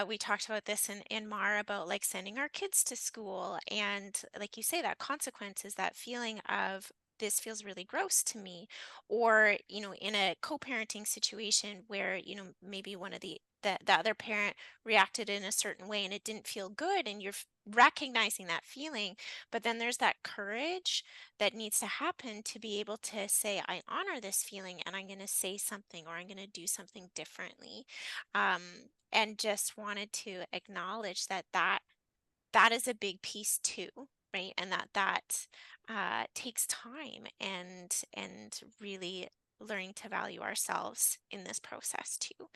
we talked about this in Mar about like sending our kids to school. And like you say, that consequence is that feeling of this feels really gross to me. Or, in a co-parenting situation where, maybe one of the other parent reacted in a certain way and it didn't feel good, and you're recognizing that feeling. But then there's that courage that needs to happen to be able to say, I honor this feeling and I'm going to say something, or I'm going to do something differently. Um, and just wanted to acknowledge that is a big piece too, right? And that takes time, and really learning to value ourselves in this process too.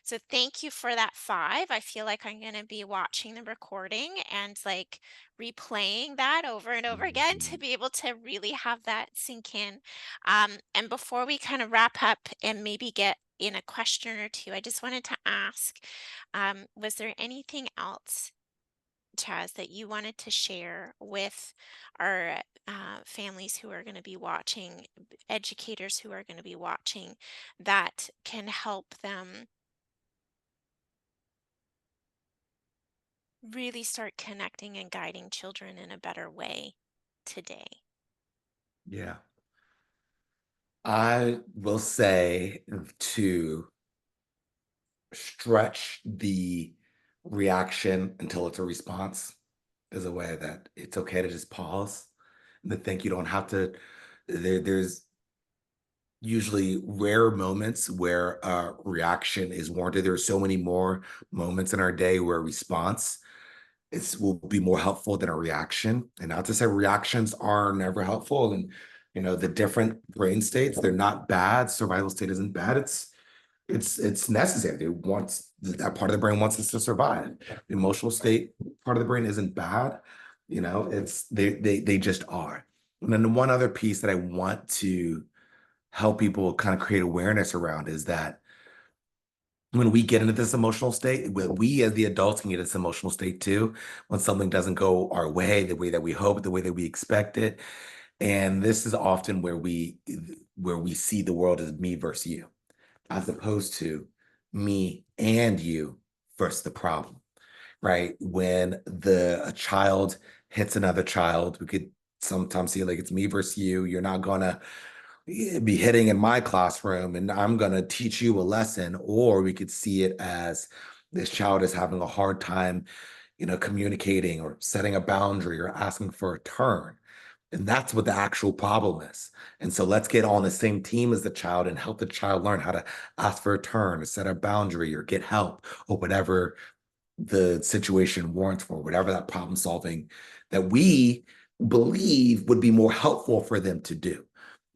So thank you for that 5. I feel like I'm going to be watching the recording and like replaying that over and over again to Mhm. be able to really have that sink in. And before we kind of wrap up and maybe get in a question or two, I just wanted to ask, was there anything else, Chaz, that you wanted to share with our families who are going to be watching, educators who are going to be watching, that can help them really start connecting and guiding children in a better way today? Yeah. I will say to stretch the reaction until it's a response is a way that it's okay to just pause and to think you don't have to. There's usually rare moments where a reaction is warranted. There are so many more moments in our day where a response will be more helpful than a reaction. And not to say reactions are never helpful. And the different brain states, they're not bad. Survival state isn't bad. It's necessary. It wants that part of the brain wants us to survive. The emotional state part of the brain isn't bad. It's they just are. And then the one other piece that I want to help people kind of create awareness around is that when we get into this emotional state, we as the adults can get this emotional state too, when something doesn't go our way, the way that we hope, the way that we expect it. And this is often where we see the world as me versus you, as opposed to me and you versus the problem, right? When a child hits another child, we could sometimes see it like it's me versus you. You're not gonna be hitting in my classroom and I'm going to teach you a lesson. Or we could see it as this child is having a hard time, communicating or setting a boundary or asking for a turn. And that's what the actual problem is. And so let's get on the same team as the child and help the child learn how to ask for a turn or set a boundary or get help or whatever the situation warrants for, whatever that problem solving that we believe would be more helpful for them to do.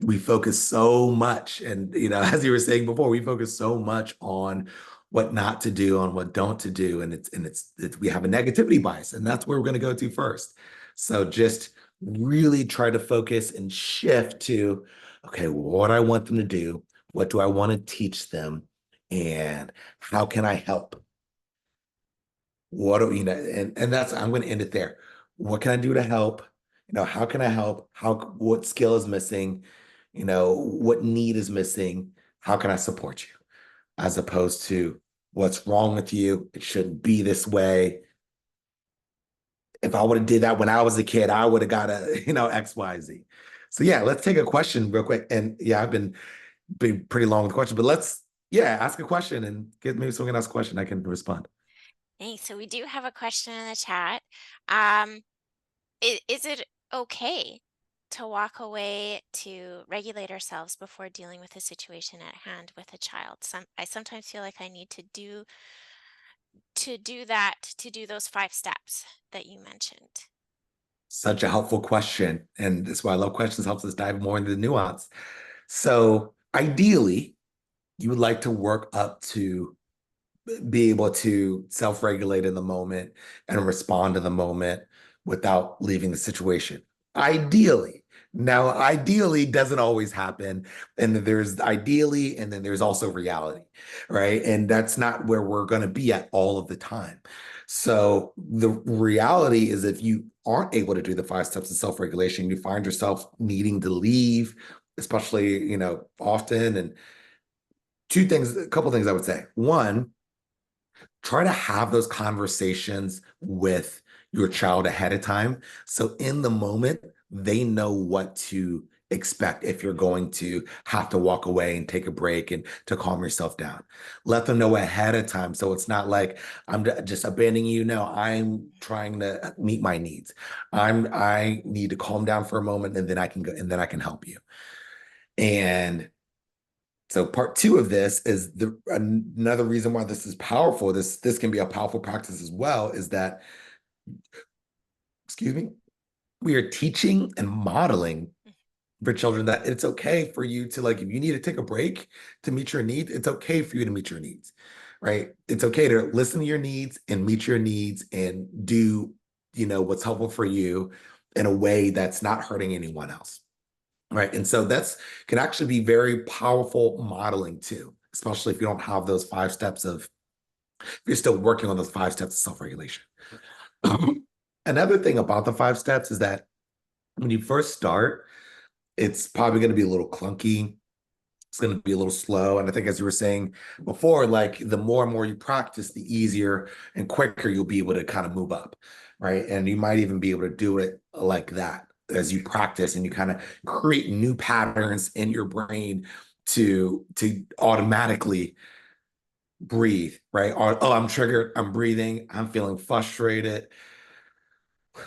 We focus so much, and as you were saying before, we focus so much on what not to do, on what don't to do, and we have a negativity bias, and that's where we're going to go to first. So just really try to focus and shift to, okay, what I want them to do, what do I want to teach them, and how can I help? What do and that's I'm going to end it there. What can I do to help? How can I help? What skill is missing? What need is missing? How can I support you? As opposed to what's wrong with you? It shouldn't be this way. If I would have did that when I was a kid, I would have got a, X, Y, Z. So yeah, let's take a question real quick. And yeah, I've been pretty long with the question, but yeah, ask a question and get maybe someone can ask a question. I can respond. Hey, so we do have a question in the chat. Um, is it okay to walk away to regulate ourselves before dealing with a situation at hand with a child. I sometimes feel like I need to do that, to do those 5 steps that you mentioned. Such a helpful question. And that's why I love questions, helps us dive more into the nuance. So ideally, you would like to work up to be able to self-regulate in the moment and respond to the moment without leaving the situation. Ideally. Now, ideally doesn't always happen. And there's ideally, and then there's also reality, right? And that's not where we're going to be at all of the time. So the reality is if you aren't able to do the 5 steps of self-regulation, you find yourself needing to leave, especially, often. And a couple things I would say. One, try to have those conversations with your child ahead of time. So in the moment, they know what to expect if you're going to have to walk away and take a break and to calm yourself down. Let them know ahead of time. So it's not like I'm just abandoning you. No, I'm trying to meet my needs. I need to calm down for a moment and then I can go and then I can help you. And so part two of this is another reason why this is powerful. This can be a powerful practice as well, is that, excuse me, we are teaching and modeling for children that it's okay for you to, like, if you need to take a break to meet your needs, it's okay for you to meet your needs, right? It's okay to listen to your needs and meet your needs and do, what's helpful for you in a way that's not hurting anyone else. Right. And so that's can actually be very powerful modeling too, especially if you don't have those 5 steps if you're still working on those 5 steps of self-regulation. Another thing about the 5 steps is that when you first start, it's probably going to be a little clunky. It's going to be a little slow. And I think, as you were saying before, like the more and more you practice, the easier and quicker you'll be able to kind of move up. Right. And you might even be able to do it like that as you practice and you kind of create new patterns in your brain to automatically breathe, right? Or, oh, I'm triggered, I'm breathing, I'm feeling frustrated,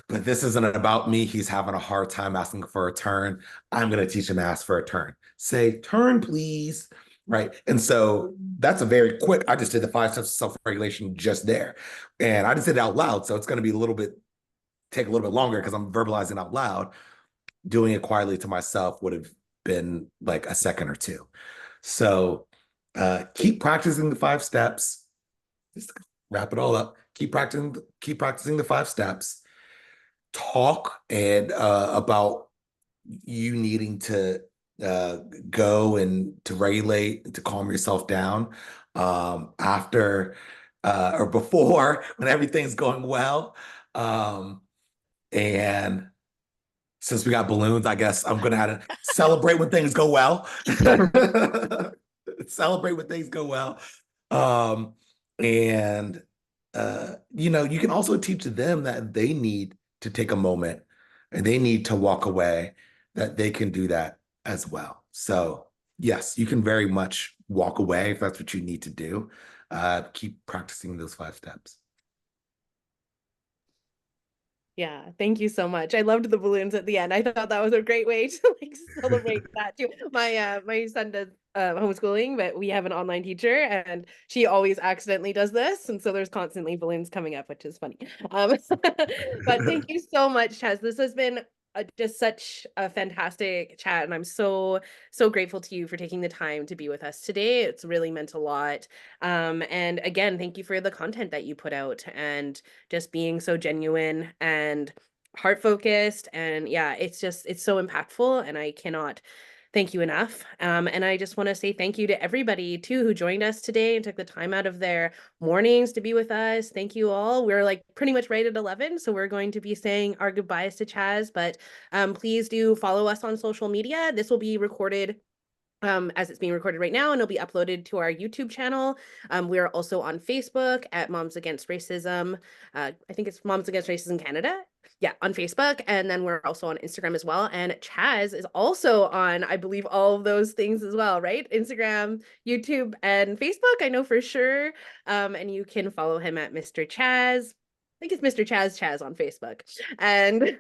but this isn't about me. He's having a hard time asking for a turn. I'm going to teach him to ask for a turn. Say, turn, please. Right. And so that's a very quick, I just did the 5 steps of self-regulation just there. And I just did it out loud. So it's going to be take a little bit longer because I'm verbalizing out loud. Doing it quietly to myself would have been like a second or two. So keep practicing the 5 steps. Just wrap it all up. Keep practicing the 5 steps. Talk and about you needing to uh, go and to regulate and to calm yourself down after or before when everything's going well. And since we got balloons, I guess I'm gonna have to celebrate when things go well. Celebrate when things go well. Um, and you can also teach them that they need to take a moment and they need to walk away, that they can do that as well. So yes, you can very much walk away if that's what you need to do. Keep practicing those 5 steps. Yeah, thank you so much. I loved the balloons at the end. I thought that was a great way to like celebrate that too. My son does homeschooling, but we have an online teacher and she always accidentally does this. And so there's constantly balloons coming up, which is funny. But thank you so much, Chazz. This has been just such a fantastic chat. And I'm so, so grateful to you for taking the time to be with us today. It's really meant a lot. And again, thank you for the content that you put out and just being so genuine and heart focused. And yeah, it's so impactful and I cannot thank you enough. And I just want to say thank you to everybody too who joined us today and took the time out of their mornings to be with us. Thank you all. We're like pretty much right at 11, so we're going to be saying our goodbyes to Chazz, but please do follow us on social media. This will be recorded as it's being recorded right now, and it'll be uploaded to our YouTube channel. We are also on Facebook at Moms Against Racism. I think it's Moms Against Racism Canada. Yeah, on Facebook. And then we're also on Instagram as well. And Chazz is also on, I believe, all of those things as well, right? Instagram, YouTube, and Facebook, I know for sure. And you can follow him at Mr. Chazz. think it's Mr. Chazz on Facebook. And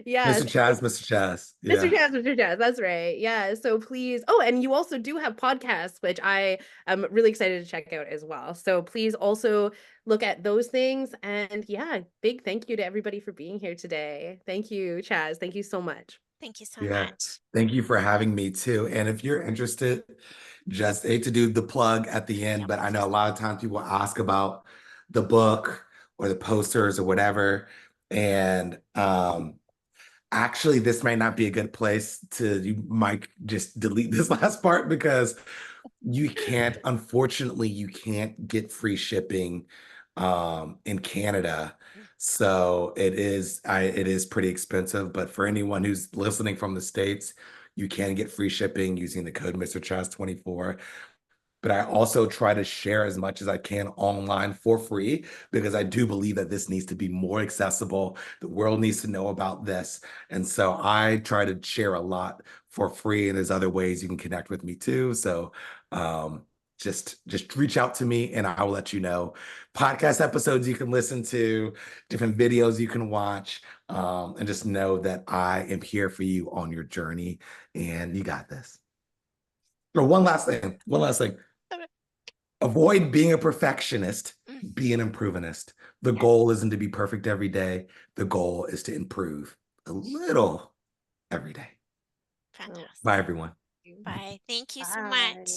yeah, Mr. Chazz, Mr. Chazz. Mr. Yeah. Chazz, Mr. Chazz, that's right. Yeah. So please. Oh, and you also do have podcasts, which I am really excited to check out as well. So please also look at those things. And yeah, big thank you to everybody for being here today. Thank you, Chazz. Thank you so much. Thank you so Yeah. much. Thank you for having me too. And if you're interested, just hate to do the plug at the end, Yep. but I know a lot of times people ask about the book or the posters or whatever. And actually, this might not be a good place to, you might just delete this last part because you can't, unfortunately, you can't get free shipping in Canada. So it is pretty expensive, but for anyone who's listening from the States, you can get free shipping using the code Mr. Chaz 24. But I also try to share as much as I can online for free because I do believe that this needs to be more accessible. The world needs to know about this. And so I try to share a lot for free. And there's other ways you can connect with me too. So just reach out to me and I will let you know podcast episodes you can listen to, different videos you can watch, and just know that I am here for you on your journey and you got this. Or one last thing. Okay. Avoid being a perfectionist, Mm, be an improvementist. The yes, goal isn't to be perfect every day. The goal is to improve a little every day. Oh, Bye, fantastic. everyone. Bye. Thank you so bye. much.